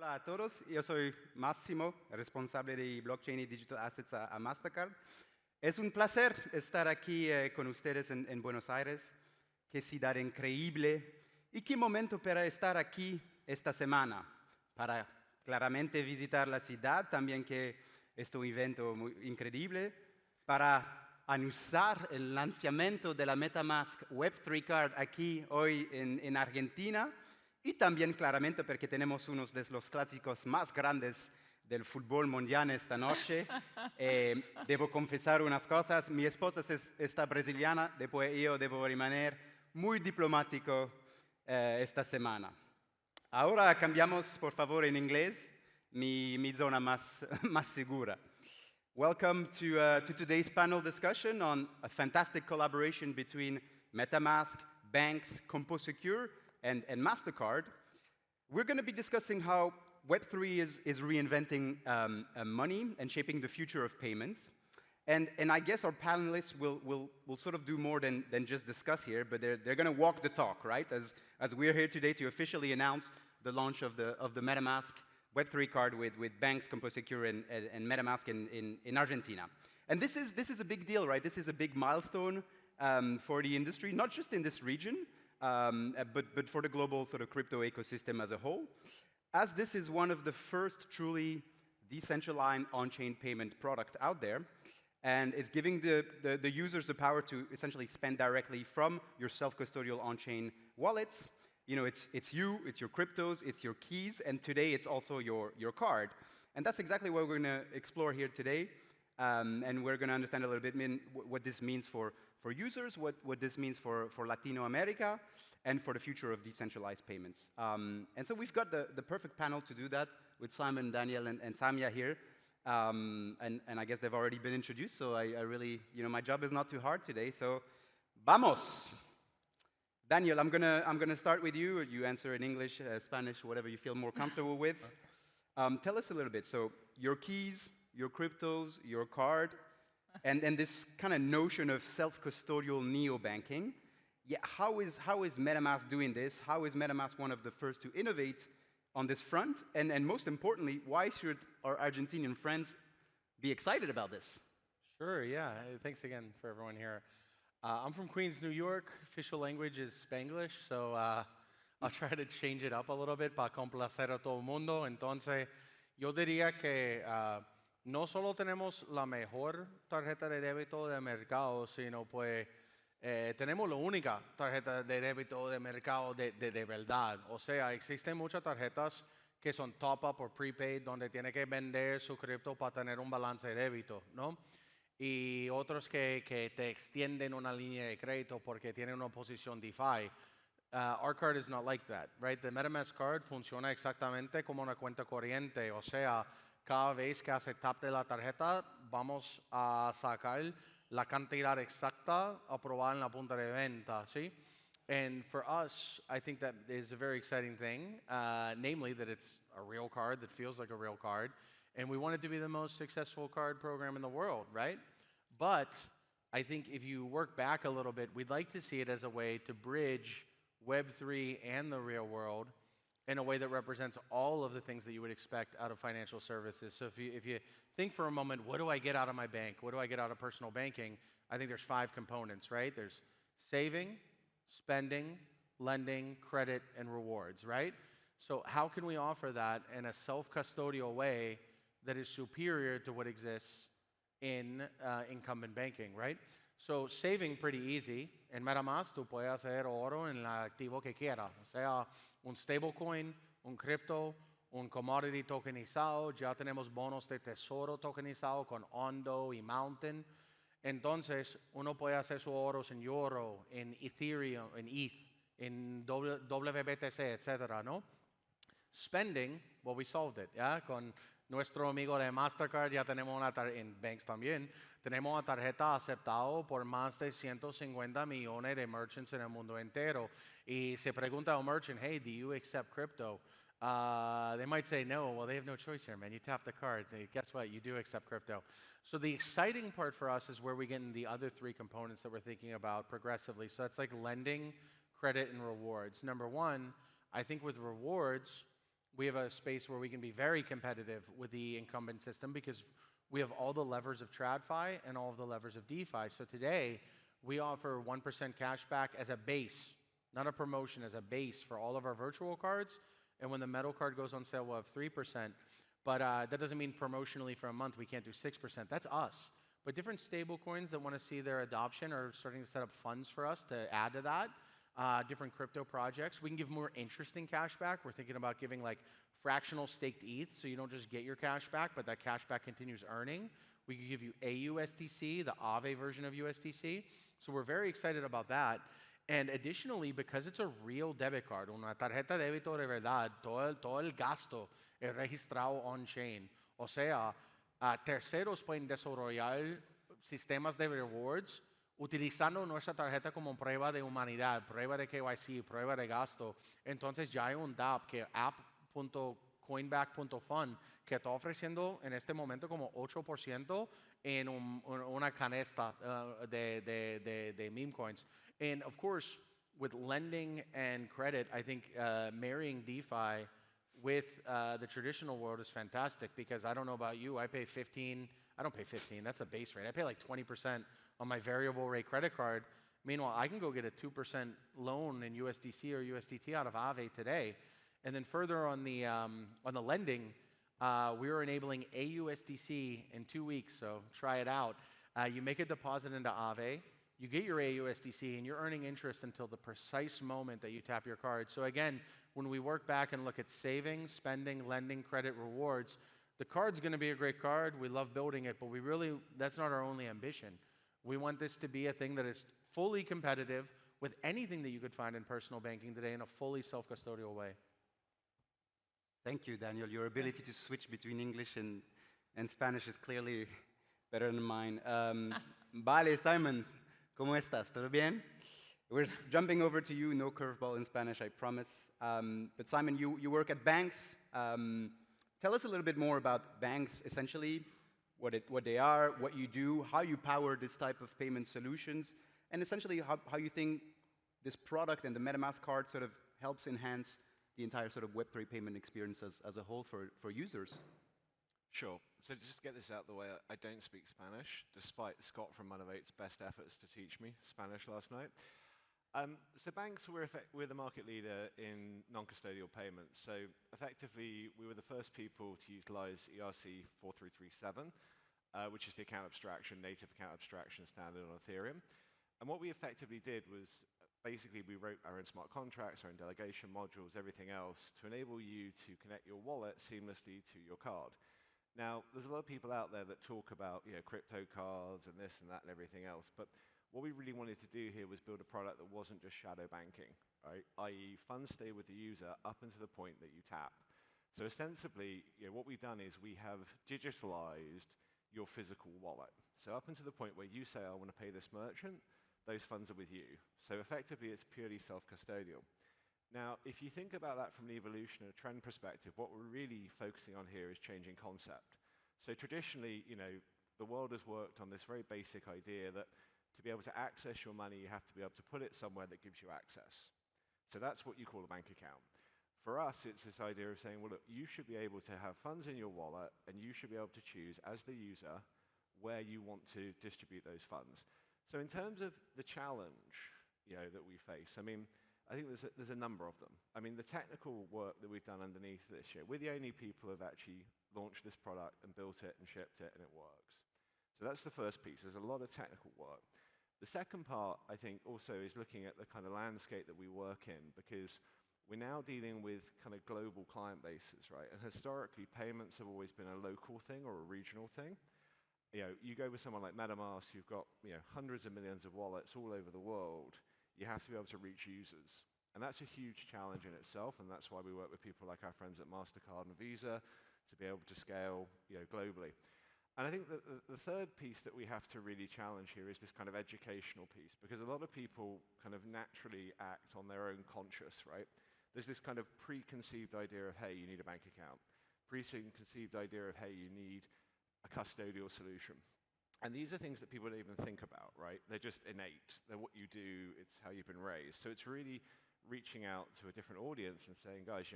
Hola a todos, yo soy Massimo, responsable de blockchain y digital assets a Mastercard. Es un placer estar aquí con ustedes en Buenos Aires. Qué ciudad increíble y qué momento para estar aquí esta semana, para claramente visitar la ciudad, también que es un evento muy increíble, para anunciar el lanzamiento de la MetaMask Web3 Card aquí hoy en Argentina. Y también claramente porque tenemos uno de los clásicos más grandes del fútbol mundial esta noche. Debo confesar unas cosas, mi esposa está brasiliana, después yo debo remaner muy diplomático esta semana. Ahora cambiamos, por favor, en inglés, mi zona más segura. Welcome to today's panel discussion on a fantastic collaboration between MetaMask, Baanx, CompoSecure, and MasterCard. We're going to be discussing how Web3 is reinventing money and shaping the future of payments. And I guess our panelists will sort of do more than just discuss here, but they're going to walk the talk, right? As we're here today to officially announce the launch of the MetaMask Web3 card with Baanx, CompoSecure, and MetaMask in Argentina. And this is a big deal, right? This is a big milestone for the industry, not just in this region, but for the global sort of crypto ecosystem as a whole, as this is one of the first truly decentralized on-chain payment product out there, and is giving the users the power to essentially spend directly from your self-custodial on-chain wallets. You know, it's you, it's your cryptos, it's your keys, and today it's also your card. And that's exactly what we're going to explore here today. And we're going to understand a little bit what this means for users, what this means for Latino America, and for the future of decentralized payments. And so we've got the perfect panel to do that with Simon, Daniel, and Samia here. And I guess they've already been introduced, so I really, my job is not too hard today, so vamos! Daniel, I'm gonna start with you. You answer in English, Spanish, whatever you feel more comfortable with. Tell us a little bit. So your keys, your cryptos, your card, and this kind of notion of self-custodial neo-banking. Yeah, how is MetaMask doing this? How is MetaMask one of the first to innovate on this front? And most importantly, why should our Argentinian friends be excited about this? Sure, yeah. Thanks again for everyone here. I'm from Queens, New York. Official language is Spanglish, so I'll try to change it up a little bit para complacer a todo el mundo. Entonces, yo diría que no solo tenemos la mejor tarjeta de débito de mercado, sino pues tenemos la única tarjeta de débito de mercado de verdad. O sea, existen muchas tarjetas que son top-up o prepaid, donde tiene que vender su cripto para tener un balance de débito, ¿no? Y otros que te extienden una línea de crédito porque tienen una posición DeFi. Our card is not like that, right? The MetaMask card funciona exactamente como una cuenta corriente, o sea, cada vez que hace tap de la tarjeta, vamos a sacar la cantidad exacta aprobada en la punta de venta, ¿sí? And for us, I think that is a very exciting thing, namely that it's a real card that feels like a real card. And we want it to be the most successful card program in the world, right? But I think if you work back a little bit, we'd like to see it as a way to bridge Web3 and the real world in a way that represents all of the things that you would expect out of financial services. So if you think for a moment, what do I get out of my bank? What do I get out of personal banking? I think there's 5 components, right? There's saving, spending, lending, credit, and rewards, right? So how can we offer that in a self-custodial way that is superior to what exists in incumbent banking, right? So saving, pretty easy. En MetaMask, tú puedes hacer oro en el activo que quieras. O sea, un stablecoin, un cripto, un commodity tokenizado. Ya tenemos bonos de tesoro tokenizado con Ondo y Mountain. Entonces, uno puede hacer sus oros en Euro, en Ethereum, en ETH, en WBTC, etcétera, ¿no? Spending, well, we solved it, ¿ya? Con nuestro amigo de Mastercard ya tenemos una tarjeta, en Baanx también, tenemos una tarjeta aceptada por más de 150 millones de merchants en el mundo entero. Y se pregunta a un merchant, hey, do you accept crypto? They might say no. Well, they have no choice here, man. You tap the card. Guess what? You do accept crypto. So the exciting part for us is where we get in the other 3 components that we're thinking about progressively. So that's like lending, credit, and rewards. Number 1, I think with rewards, we have a space where we can be very competitive with the incumbent system because we have all the levers of TradFi and all of the levers of DeFi. So today, we offer 1% cashback as a base, not a promotion, as a base for all of our virtual cards. And when the metal card goes on sale, we'll have 3%. But that doesn't mean promotionally for a month we can't do 6%. That's us. But different stablecoins that want to see their adoption are starting to set up funds for us to add to that. Different crypto projects. We can give more interesting cash back. We're thinking about giving like fractional staked ETH, so you don't just get your cash back, but that cash back continues earning. We can give you AUSDC, the Aave version of USDC. So we're very excited about that. And additionally, because it's a real debit card, una tarjeta de débito de verdad, todo el gasto es registrado on-chain. O sea, terceros pueden desarrollar sistemas de rewards utilizando nuestra tarjeta como prueba de humanidad, prueba de KYC, prueba de gasto. Entonces ya hay un dApp que app.coinback.fund que está ofreciendo en este momento como 8% en una canasta de meme coins. And of course, with lending and credit, I think marrying DeFi with the traditional world is fantastic because I don't know about you, I don't pay 15, that's a base rate. I pay like 20% on my variable rate credit card. Meanwhile, I can go get a 2% loan in USDC or USDT out of Aave today. And then further on the lending, we are enabling AUSDC in 2 weeks, so try it out. You make a deposit into Aave, you get your AUSDC, and you're earning interest until the precise moment that you tap your card. So again, when we work back and look at saving, spending, lending, credit, rewards, the card's going to be a great card. We love building it, but that's not our only ambition. We want this to be a thing that is fully competitive with anything that you could find in personal banking today in a fully self-custodial way. Thank you, Daniel. Your ability to switch between English and Spanish is clearly better than mine. Vale, Simon, ¿cómo estás? ¿Todo bien? We're jumping over to you, no curveball in Spanish, I promise. But Simon, you work at Baanx. Tell us a little bit more about Baanx, essentially, what they are, what you do, how you power this type of payment solutions, and essentially how you think this product and the MetaMask card sort of helps enhance the entire sort of Web3 payment experience as a whole for users. Sure. So just to get this out of the way, I don't speak Spanish, despite Scott from Motivate's best efforts to teach me Spanish last night. So Baanx, we're the market leader in non-custodial payments. So effectively, we were the first people to utilize ERC 4337, which is the native account abstraction standard on Ethereum. And what we effectively did was basically we wrote our own smart contracts, our own delegation modules, everything else to enable you to connect your wallet seamlessly to your card. Now, there's a lot of people out there that talk about crypto cards and this and that and everything else, but what we really wanted to do here was build a product that wasn't just shadow banking, right? i.e. funds stay with the user up until the point that you tap. So ostensibly, what we've done is we have digitalized your physical wallet. So up until the point where you say, I want to pay this merchant, those funds are with you. So effectively, it's purely self-custodial. Now, if you think about that from an evolution and a trend perspective, what we're really focusing on here is changing concept. So traditionally, the world has worked on this very basic idea that to be able to access your money, you have to be able to put it somewhere that gives you access. So that's what you call a bank account. For us, it's this idea of saying, well, look, you should be able to have funds in your wallet, and you should be able to choose, as the user, where you want to distribute those funds. So in terms of the challenge that we face, I think there's a number of them. The technical work that we've done underneath this year, we're the only people who have actually launched this product and built it and shipped it, and it works. So that's the first piece. There's a lot of technical work. The second part, I think, also is looking at the kind of landscape that we work in, because we're now dealing with kind of global client bases, right? And historically, payments have always been a local thing or a regional thing. You go with someone like MetaMask, you've got hundreds of millions of wallets all over the world. You have to be able to reach users. And that's a huge challenge in itself, and that's why we work with people like our friends at MasterCard and Visa to be able to scale globally. And I think that the third piece that we have to really challenge here is this kind of educational piece, because a lot of people kind of naturally act on their own conscience, right? There's this kind of preconceived idea of, hey, you need a bank account. Preconceived idea of, hey, you need a custodial solution. And these are things that people don't even think about, right? They're just innate. They're what you do. It's how you've been raised. So it's really reaching out to a different audience and saying, guys,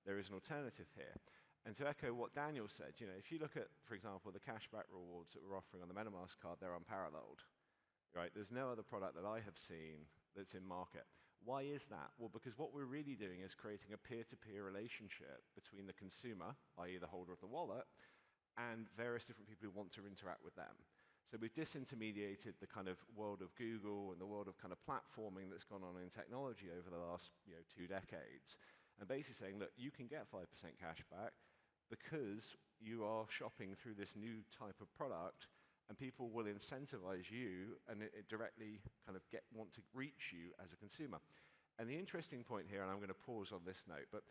there is an alternative here. And to echo what Daniel said, if you look at, for example, the cashback rewards that we're offering on the MetaMask card, they're unparalleled, right? There's no other product that I have seen that's in market. Why is that? Well, because what we're really doing is creating a peer-to-peer relationship between the consumer, i.e. the holder of the wallet, and various different people who want to interact with them. So we've disintermediated the kind of world of Google and the world of kind of platforming that's gone on in technology over the last 2 decades. And basically saying, look, you can get 5% cash back because you are shopping through this new type of product, and people will incentivize you and it directly kind of want to reach you as a consumer. And the interesting point here, and I'm going to pause on this note, but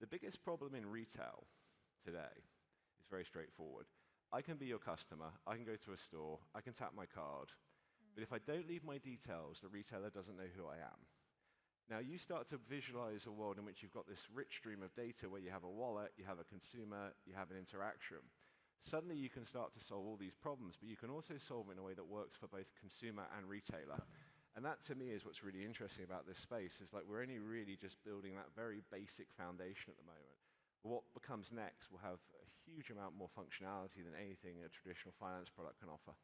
the biggest problem in retail today is very straightforward. I can be your customer, I can go to a store, I can tap my card, but if I don't leave my details, the retailer doesn't know who I am. Now, you start to visualize a world in which you've got this rich stream of data where you have a wallet, you have a consumer, you have an interaction. Suddenly, you can start to solve all these problems, but you can also solve it in a way that works for both consumer and retailer. And that, to me, is what's really interesting about this space, is like we're only really just building that very basic foundation at the moment. What becomes next will have a huge amount more functionality than anything a traditional finance product can offer.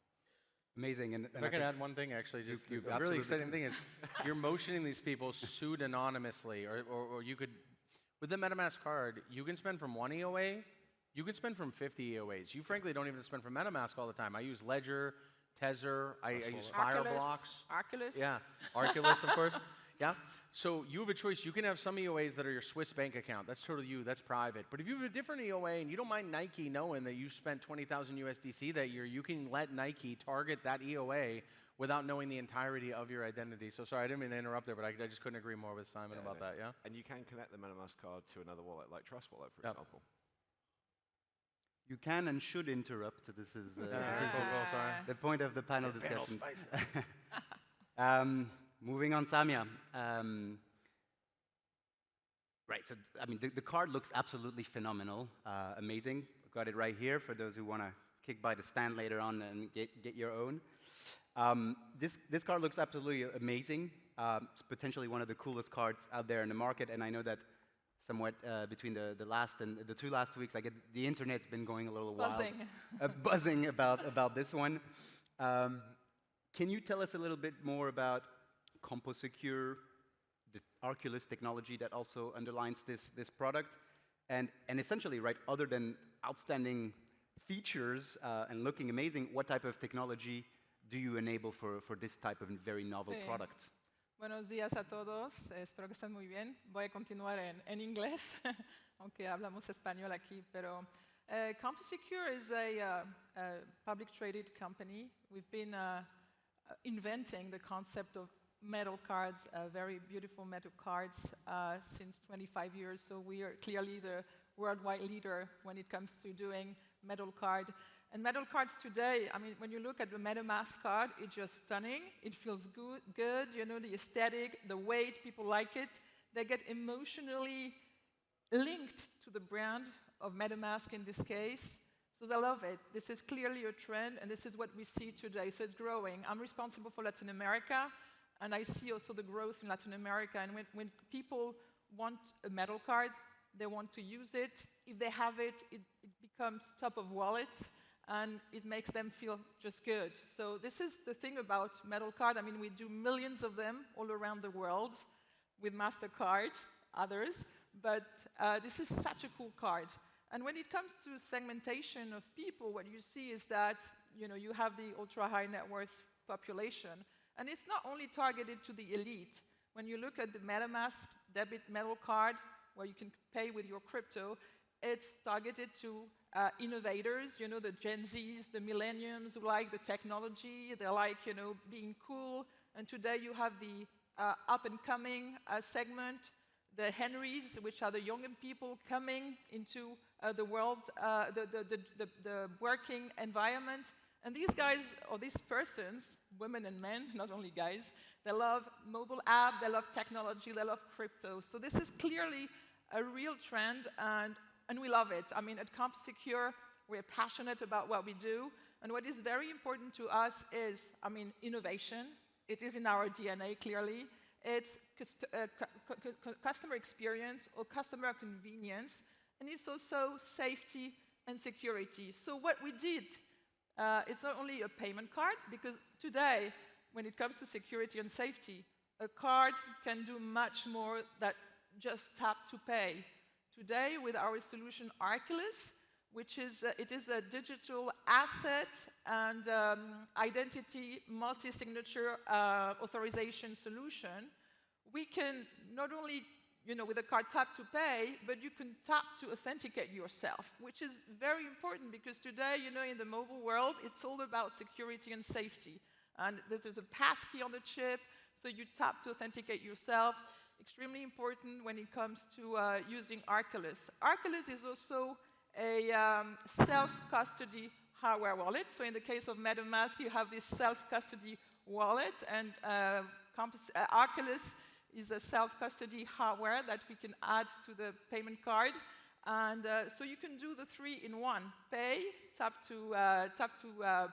Amazing. And if I can add one thing, actually, just a really exciting thing is you're motioning these people pseudonymously, or you could, with the MetaMask card, you can spend from 1 EOA, you can spend from 50 EOAs. You frankly don't even spend from MetaMask all the time. I use Ledger, Tether, I use Fireblocks. Arculus. Yeah, Arculus, of course. Yeah. So you have a choice. You can have some EOAs that are your Swiss bank account. That's totally you. That's private. But if you have a different EOA and you don't mind Nike knowing that you spent 20,000 USDC that year, you can let Nike target that EOA without knowing the entirety of your identity. So sorry, I didn't mean to interrupt there, but I just couldn't agree more with Simon about that, yeah? And you can connect the MetaMask card to another wallet like Trust Wallet, for example. You can and should interrupt. This is sorry. the point of the panel discussion. Moving on, Samia. Right, so I mean, the card looks absolutely phenomenal, amazing. I've got it right here for those who want to kick by the stand later on and get your own. This card looks absolutely amazing. It's potentially one of the coolest cards out there in the market, and I know that somewhat between the last and the 2 last weeks, the internet's been going a little wild. Buzzing about this one. Can you tell us a little bit more about CompoSecure, the Arculus technology that also underlines this product, and essentially, right, other than outstanding features and looking amazing, what type of technology do you enable for this type of very novel product? Buenos días a todos, espero que estén muy bien. Voy a continuar en inglés, aunque hablamos español aquí, pero CompoSecure is a public traded company. We've been inventing the concept of metal cards, very beautiful metal cards, since 25 years. So we are clearly the worldwide leader when it comes to doing metal card. And metal cards today, I mean, when you look at the MetaMask card, it's just stunning. It feels good, you know, the aesthetic, the weight, people like it. They get emotionally linked to the brand of MetaMask in this case. So they love it. This is clearly a trend, and this is what we see today. So it's growing. I'm responsible for Latin America, and I see also the growth in Latin America. And when people want a metal card, they want to use it. If they have it, it becomes top of wallet, and it makes them feel just good. So this is the thing about metal card. I mean, we do millions of them all around the world with MasterCard, others, but this is such a cool card. And when it comes to segmentation of people, what you see is that, you know, you have the ultra-high net worth population, and it's not only targeted to the elite. When you look at the MetaMask debit metal card, where you can pay with your crypto, it's targeted to innovators, you know, the Gen Zs, the millennials who like the technology, they like, you know, being cool. And today you have the up-and-coming segment, the Henrys, which are the younger people coming into the world, the working environment. And these guys, or these persons, women and men, not only guys, they love mobile app, they love technology, they love crypto. So this is clearly a real trend, and we love it. I mean, at CompoSecure, we're passionate about what we do. And what is very important to us is, I mean, innovation. It is in our DNA, clearly. It's customer experience or customer convenience, and it's also safety and security. So what we did, it's not only a payment card, because today, when it comes to security and safety, a card can do much more than just tap to pay. Today, with our solution Arculus, which is it is a digital asset and identity multi-signature authorization solution, we can not only, with a card tap to pay, but you can tap to authenticate yourself, which is very important because today, in the mobile world, it's all about security and safety. And there's a passkey on the chip, so you tap to authenticate yourself. Extremely important when it comes to using Arculus. Arculus is also a self-custody hardware wallet. So in the case of MetaMask, you have this self-custody wallet, and Arculus is a self-custody hardware that we can add to the payment card. And so you can do the 3-in-1: pay, tap to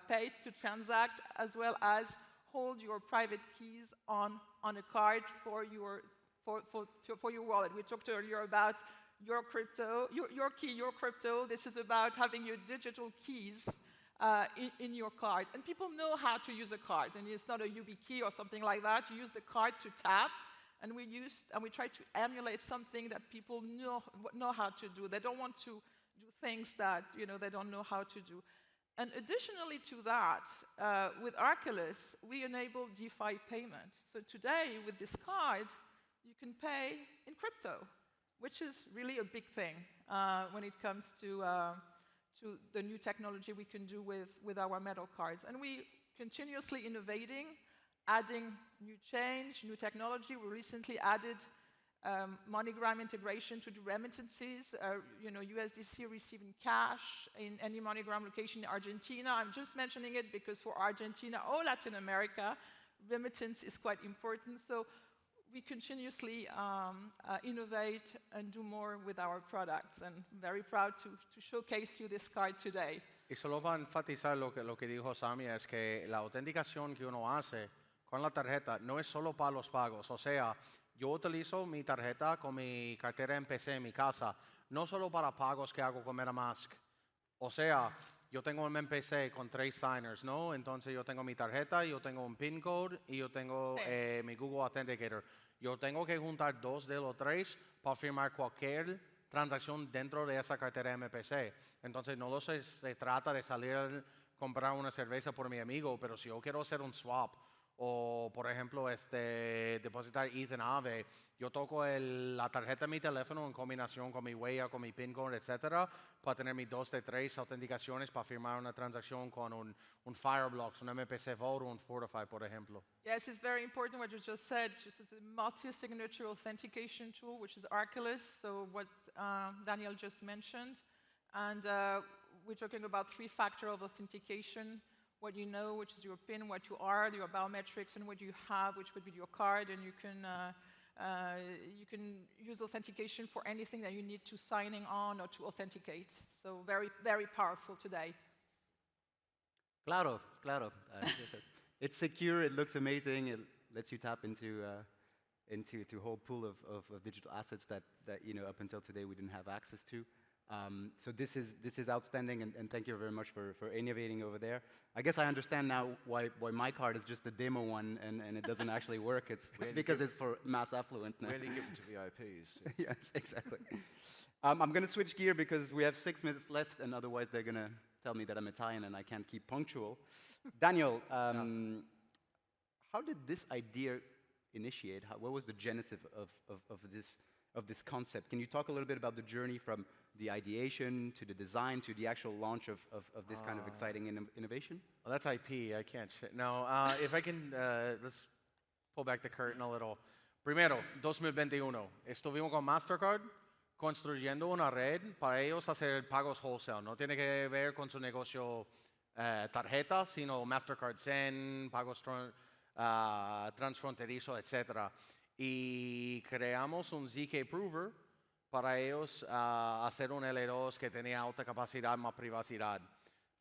pay to transact, as well as hold your private keys on a card for your wallet. We talked earlier about your crypto, your key, your crypto. This is about having your digital keys in your card. And people know how to use a card, and it's not a YubiKey or something like that. You use the card to tap, and we try to emulate something that people know how to do. They don't want to do things that they don't know how to do. And additionally to that, with Arculus, we enable DeFi payment. So today, with this card, you can pay in crypto, which is really a big thing when it comes to the new technology we can do with our metal cards. And we continuously innovating, adding new change, new technology. We recently added MoneyGram integration to do remittances, USDC receiving cash in any MoneyGram location in Argentina. I'm just mentioning it because for Argentina or Latin America, remittance is quite important. So we continuously innovate and do more with our products, and very proud to showcase you this card today. Y solo para enfatizar lo que dijo Samia es que la autenticación que uno hace con la tarjeta no es solo para los pagos. O sea, yo utilizo mi tarjeta con mi cartera en PC en mi casa, no solo para pagos que hago con MetaMask. O sea, yo tengo un MPC con 3 signers, ¿no? Entonces yo tengo mi tarjeta, yo tengo un PIN code y yo tengo mi Google Authenticator. Yo tengo que juntar 2 de los 3 para firmar cualquier transacción dentro de esa cartera MPC. Entonces no se trata de salir a comprar una cerveza por mi amigo, pero si yo quiero hacer un swap o, por ejemplo, depositar ETH en AVE, yo toco la tarjeta de mi teléfono en combinación con mi huella, con mi PIN code, etcétera, para tener mis 2 de 3 autenticaciones para firmar una transacción con un Fireblocks, un MPC Vault o un Fortify, por ejemplo. Yes, it's very important what you just said. Just as a multi-signature authentication tool, which is Arculus, so what Daniel just mentioned. And we're talking about 3-factor of authentication: what you know, which is your PIN, what you are, your biometrics, and what you have, which would be your card. And you can use authentication for anything that you need to signing on or to authenticate. So very, very powerful today. Claro. It's secure, it looks amazing, it lets you tap into a whole pool of digital assets that up until today we didn't have access to. So this is outstanding, and thank you very much for innovating over there. I guess I understand now why my card is just a demo one and it doesn't actually work. It's really because it's for mass affluent now. Really given to VIPs. Yes, exactly. I'm going to switch gear because we have 6 minutes left, and otherwise they're going to tell me that I'm Italian and I can't keep punctual. Daniel, how did this idea initiate? What was the genesis of this concept? Can you talk a little bit about the journey from the ideation to the design to the actual launch of this kind of exciting innovation? Well, that's IP. I can't shit. No, if I can, let's pull back the curtain a little. Primero, 2021. Estuvimos con Mastercard construyendo una red para ellos hacer pagos wholesale. No tiene que ver con su negocio tarjeta, sino Mastercard Zen, pagos transfronterizo, etc. Y creamos un ZK Prover para ellos hacer un L2 que tenía alta capacidad más privacidad.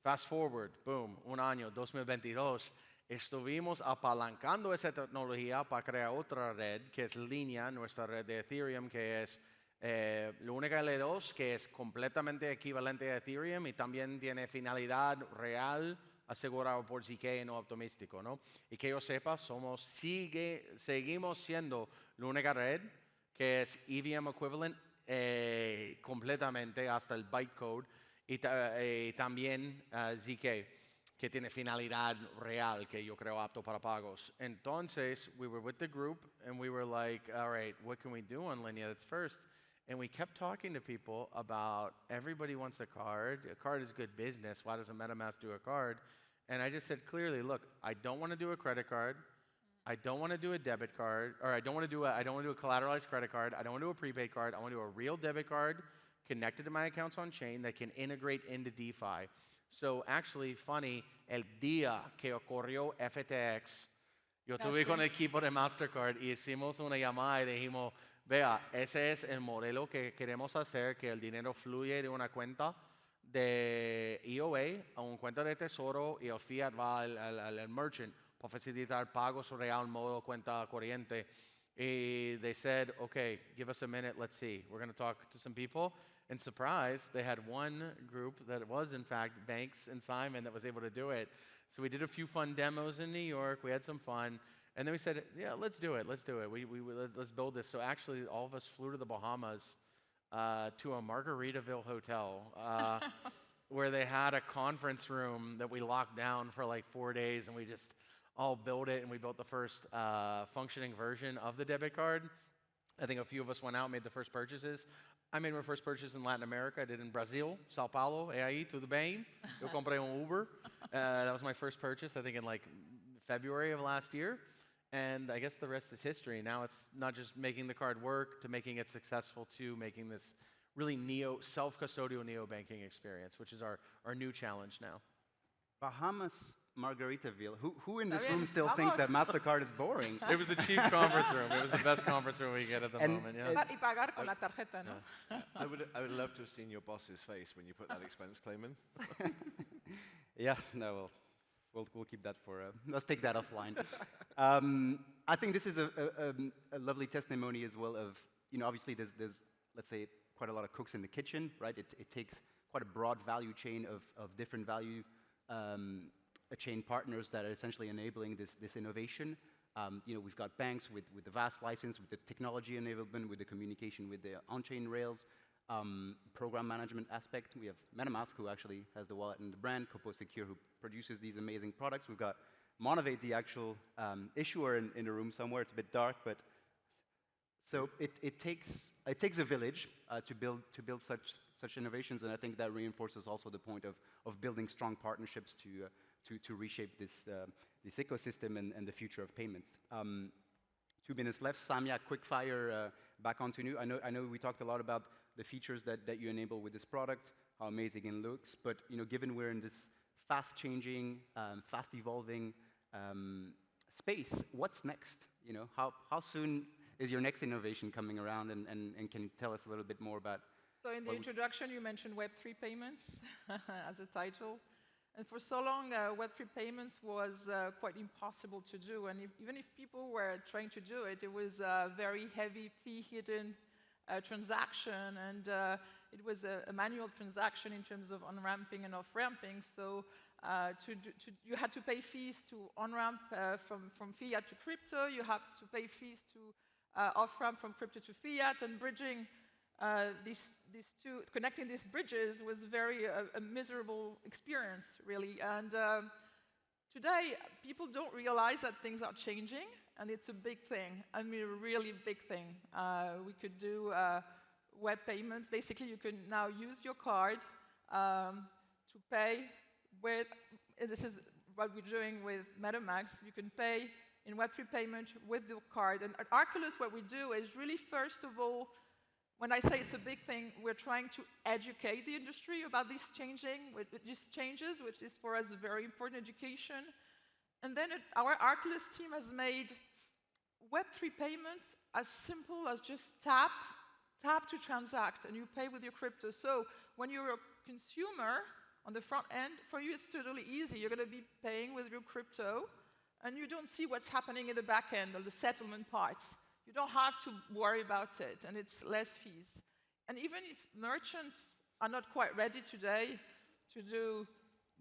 Fast forward, boom, un año, 2022, estuvimos apalancando esa tecnología para crear otra red, que es Línea, nuestra red de Ethereum, que es la única L2 que es completamente equivalente a Ethereum y también tiene finalidad real asegurado por ZK no optimístico, ¿no? Y que yo sepa, seguimos siendo la única red que es EVM equivalent completamente hasta el bytecode y también ZK, que tiene finalidad real que yo creo apto para pagos. Entonces, we were with the group and we were like, all right, what can we do on Linea that's first? And we kept talking to people about everybody wants a card. A card is good business. Why doesn't MetaMask do a card? And I just said clearly, look, I don't want to do a credit card. I don't want to do a debit card, or I don't want to do a collateralized credit card. I don't want to do a prepaid card. I want to do a real debit card connected to my accounts on chain that can integrate into DeFi. So actually, funny, el día que ocurrió FTX, yo estuve con el equipo de Mastercard y hicimos una llamada y dijimos, vea, ese es el modelo que queremos hacer, que el dinero fluye de una cuenta de EOA a una cuenta de tesoro y el fiat va al merchant para facilitar pagos real modo cuenta corriente. Y they said, okay, give us a minute, let's see. We're going to talk to some people. And surprise, they had one group that was in fact Baanx and Simon that was able to do it. So we did a few fun demos in New York. We had some fun. And then we said, yeah, let's do it. Let's build this. So actually, all of us flew to the Bahamas to a Margaritaville hotel where they had a conference room that we locked down for like 4 days, and we just all built it, and we built the first functioning version of the debit card. I think a few of us went out and made the first purchases. I made my first purchase in Latin America. I did in Brazil, Sao Paulo, aí, tudo bem. Eu comprei Uber. That was my first purchase, I think in like February of last year. And I guess the rest is history. Now it's not just making the card work, to making it successful, to making this really self-custodial neobanking experience, which is our new challenge now. Bahamas Margaritaville. Who in this room still thinks that MasterCard is boring? It was a cheap conference room. It was the best conference room we get at the moment. Yeah. Y pagar con la tarjeta, ¿no? I would love to have seen your boss's face when you put that expense claim in. Yeah, no, we'll keep that for, let's take that offline. I think this is a lovely testimony as well of, obviously there's, let's say, quite a lot of cooks in the kitchen, right? It takes quite a broad value chain of different value chain partners that are essentially enabling this innovation. We've got Baanx with the vast license, with the technology enablement, with the communication with the on-chain rails, program management aspect. We have MetaMask, who actually has the wallet and the brand, CompoSecure, who produces these amazing products. We've got Monovate, the actual issuer in the room somewhere. It's a bit dark, but so it takes a village to build such innovations, and I think that reinforces also the point of building strong partnerships to reshape this ecosystem and the future of payments. 2 minutes left. Samia, quick fire back onto you. I know we talked a lot about the features that you enable with this product, how amazing it looks, but given we're in this fast-changing, fast-evolving space, what's next? How soon is your next innovation coming around, and can you tell us a little bit more about? So in the introduction, you mentioned Web3 payments as a title. And for so long, Web3 payments was quite impossible to do. And even if people were trying to do it, it was a very heavy fee-hidden transaction. And it was a manual transaction in terms of on-ramping and off-ramping. So you had to pay fees to on-ramp from fiat to crypto. You had to pay fees to off-ramp from crypto to fiat. And bridging these two, connecting these bridges was a miserable experience, really. And today, people don't realize that things are changing, and it's a big thing. I mean, a really big thing. We could do web payments. Basically, you can now use your card to pay with, this is what we're doing with MetaMask. You can pay in Web3 payment with your card. And at Arculus, what we do is really, first of all, when I say it's a big thing, we're trying to educate the industry about these changes, which is for us a very important education. And then our Arculus team has made Web3 payments as simple as just tap to transact, and you pay with your crypto. So when you're a consumer on the front end, for you it's totally easy. You're going to be paying with your crypto, and you don't see what's happening in the back end or the settlement parts. You don't have to worry about it, and it's less fees. And even if merchants are not quite ready today to do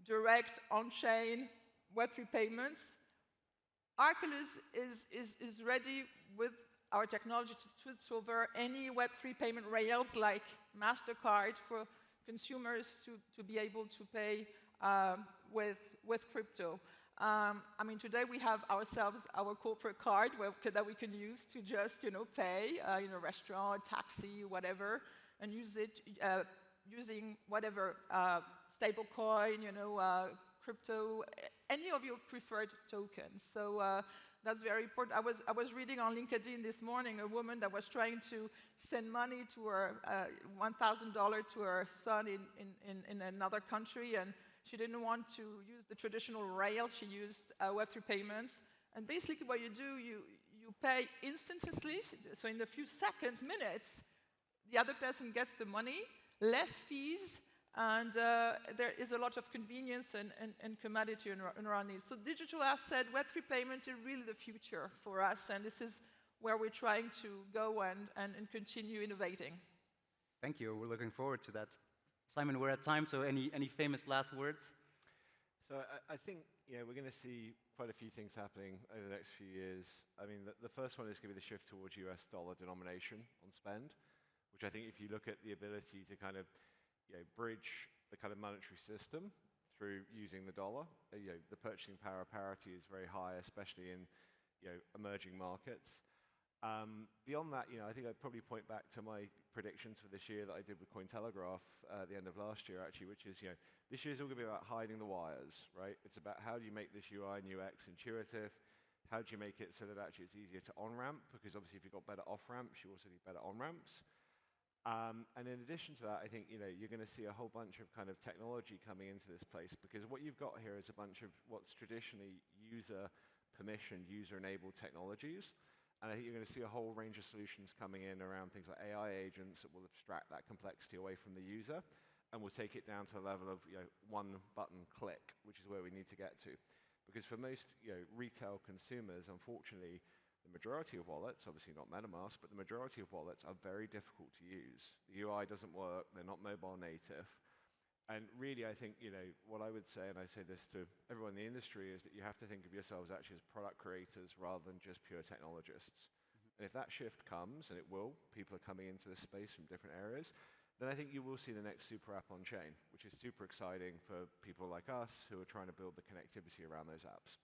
direct on-chain Web3 payments, Arculus is ready with our technology to switch over any Web3 payment rails like MasterCard for consumers to be able to pay with crypto. I mean, today we have ourselves our corporate card that we can use to just, pay in a restaurant, taxi, whatever, and use it using whatever stablecoin, crypto, any of your preferred tokens. So that's very important. I was reading on LinkedIn this morning a woman that was trying to send money to her $1,000 to her son in another country, and she didn't want to use the traditional rail. She used Web3 payments. And basically what you do, you pay instantaneously, so in a few seconds, minutes, the other person gets the money, less fees, and there is a lot of convenience and commodity around it. So digital asset, Web3 payments are really the future for us, and this is where we're trying to go and continue innovating. Thank you. We're looking forward to that. Simon, we're at time, so any famous last words? So I think we're going to see quite a few things happening over the next few years. I mean, the first one is going to be the shift towards US dollar denomination on spend, which I think if you look at the ability to kind of bridge the kind of monetary system through using the dollar, the purchasing power parity is very high, especially in emerging markets. Beyond that, I think I'd probably point back to my predictions for this year that I did with Cointelegraph at the end of last year, actually, which is, this year's all going to be about hiding the wires, right? It's about how do you make this UI and UX intuitive? How do you make it so that actually it's easier to on-ramp? Because obviously if you've got better off-ramps, you also need better on-ramps. And in addition to that, I think, you're going to see a whole bunch of kind of technology coming into this place, because what you've got here is a bunch of what's traditionally user-permissioned, user-enabled technologies. And I think you're going to see a whole range of solutions coming in around things like AI agents that will abstract that complexity away from the user and will take it down to the level of one button click, which is where we need to get to. Because for most retail consumers, unfortunately, the majority of wallets, obviously not MetaMask, but the majority of wallets are very difficult to use. The UI doesn't work, they're not mobile native. And really, I think, what I would say, and I say this to everyone in the industry, is that you have to think of yourselves actually as product creators rather than just pure technologists. And if that shift comes, and it will, people are coming into this space from different areas, then I think you will see the next super app on chain, which is super exciting for people like us who are trying to build the connectivity around those apps.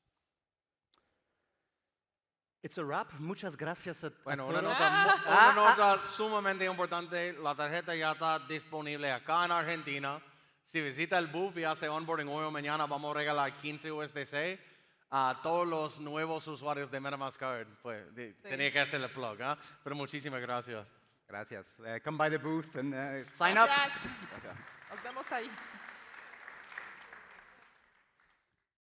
It's a wrap. Muchas gracias a Bueno, todos. una nota sumamente importante, la tarjeta ya está disponible acá en Argentina. Si visita el booth y hace onboarding hoy o mañana, vamos a regalar 15 USDC a todos los nuevos usuarios de MetaMask Card. Pues tenía que hacer el plug, ¿eh? Pero muchísimas gracias. Gracias. Come by the booth and sign up. Gracias. Nos vemos ahí.